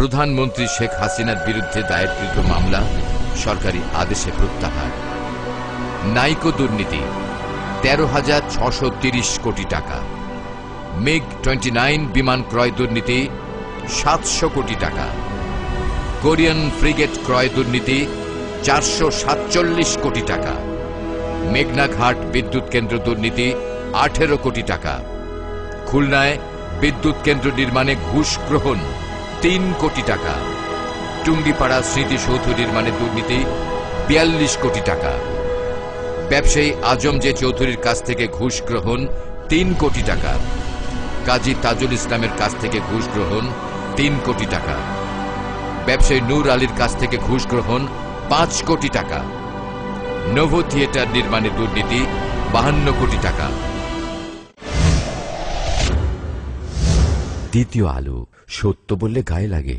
প্রধানমন্ত্রী শেখ হাসিনার বিরুদ্ধে দায়েরকৃত মামলা সরকারি আদেশে প্রত্যাহার। নাইকো দুর্নীতি 13,630 কোটি টাকা। MiG-29 বিমান ক্রয় দুর্নীতি 700 কোটি টাকা। কোরিয়ান ফ্রিগেট ক্রয় দুর্নীতি 447 কোটি টাকা। মেঘনা ঘাট বিদ্যুৎ কেন্দ্র দুর্নীতি 18 কোটি টাকা। খুলনায় বিদ্যুৎ কেন্দ্র নির্মাণে ঘুষ গ্রহণ 3 কোটি টাকা। টুঙ্গিপাড়া স্মৃতিসৌধ নির্মাণে দুর্নীতি 42 কোটি টাকা। ব্যবসায়ী আজম জে চৌধুরীর কাছ থেকে ঘুষ গ্রহণ 3 কোটি টাকা। কাজী তাজুল ইসলামের কাছ থেকে ঘুষ গ্রহণ 3 কোটি টাকা। ব্যবসায়ী নূর আলীর কাছ থেকে ঘুষ গ্রহণ 5 কোটি টাকা। নোভো থিয়েটার নির্মাণে দুর্নীতি 52 কোটি টাকা। দ্বিতীয় আলো, সত্য বললে গায়ে লাগে।